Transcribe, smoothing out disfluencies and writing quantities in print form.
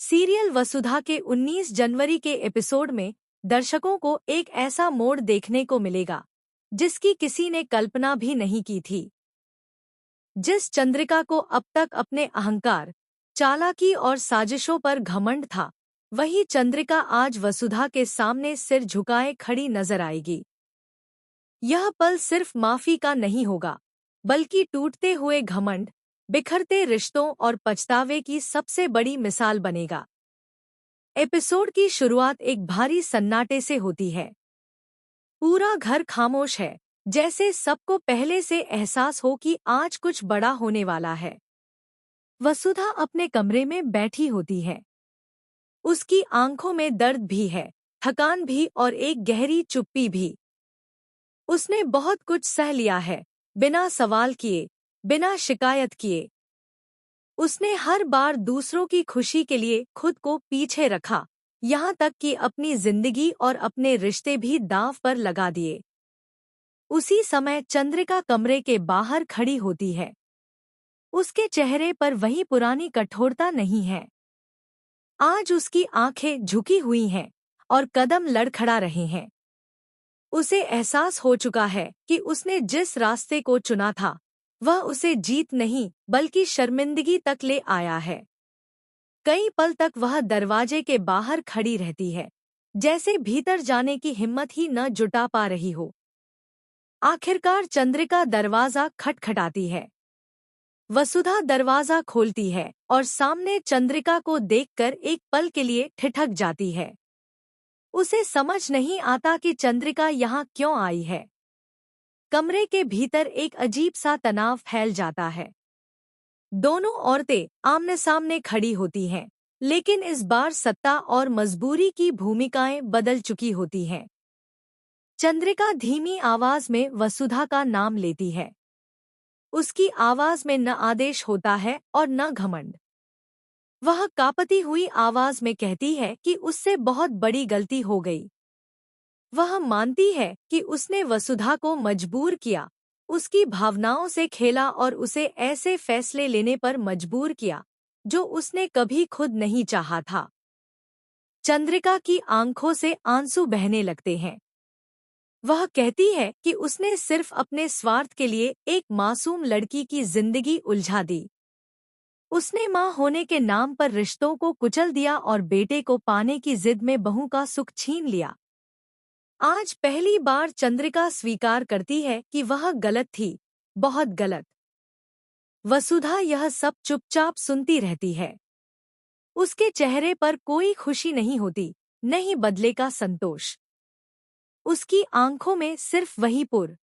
Serial वसुधा के 19 जनवरी के episode में दर्शकों को एक ऐसा मोड़ देखने को मिलेगा जिसकी किसी ने कल्पना भी नहीं की थी। जिस चंद्रिका को अब तक अपने अहंकार, चालाकी और साजिशों पर घमंड था, वही चंद्रिका आज वसुधा के सामने सिर झुकाए खड़ी नजर आएगी। यह पल सिर्फ माफी का नहीं होगा, बल्कि टूटते हुए घमंड, बिखरते रिश्तों और पछतावे की सबसे बड़ी मिसाल बनेगा। एपिसोड की शुरुआत एक भारी सन्नाटे से होती है। पूरा घर खामोश है, जैसे सबको पहले से एहसास हो कि आज कुछ बड़ा होने वाला है। वसुधा अपने कमरे में बैठी होती है। उसकी आंखों में दर्द भी है, थकान भी और एक गहरी चुप्पी भी। उसने बहुत कुछ सह लिया है, बिना सवाल किए, बिना शिकायत किए। उसने हर बार दूसरों की खुशी के लिए खुद को पीछे रखा, यहाँ तक कि अपनी जिंदगी और अपने रिश्ते भी दांव पर लगा दिए। उसी समय चंद्रिका कमरे के बाहर खड़ी होती है। उसके चेहरे पर वही पुरानी कठोरता नहीं है। आज उसकी आंखें झुकी हुई हैं और कदम लड़खड़ा रहे हैं। उसे एहसास हो चुका है कि उसने जिस रास्ते को चुना था, वह उसे जीत नहीं बल्कि शर्मिंदगी तक ले आया है। कई पल तक वह दरवाजे के बाहर खड़ी रहती है, जैसे भीतर जाने की हिम्मत ही न जुटा पा रही हो। आखिरकार चंद्रिका दरवाजा खटखटाती है। वसुधा दरवाजा खोलती है और सामने चंद्रिका को देखकर एक पल के लिए ठिठक जाती है। उसे समझ नहीं आता कि चंद्रिका यहाँ क्यों आई है। कमरे के भीतर एक अजीब सा तनाव फैल जाता है। दोनों औरतें आमने सामने खड़ी होती हैं, लेकिन इस बार सत्ता और मजबूरी की भूमिकाएं बदल चुकी होती हैं। चंद्रिका धीमी आवाज में वसुधा का नाम लेती है। उसकी आवाज में न आदेश होता है और न घमंड। वह कांपती हुई आवाज में कहती है कि उससे बहुत बड़ी गलती हो गई। वह मानती है कि उसने वसुधा को मजबूर किया, उसकी भावनाओं से खेला और उसे ऐसे फैसले लेने पर मजबूर किया जो उसने कभी खुद नहीं चाहा था। चंद्रिका की आंखों से आंसू बहने लगते हैं। वह कहती है कि उसने सिर्फ अपने स्वार्थ के लिए एक मासूम लड़की की जिंदगी उलझा दी। उसने मां होने के नाम पर रिश्तों को कुचल दिया और बेटे को पाने की जिद में बहू का सुख छीन लिया। आज पहली बार चंद्रिका स्वीकार करती है कि वह गलत थी, बहुत गलत। वसुधा यह सब चुपचाप सुनती रहती है। उसके चेहरे पर कोई खुशी नहीं होती, नहीं बदले का संतोष। उसकी आंखों में सिर्फ वही पुर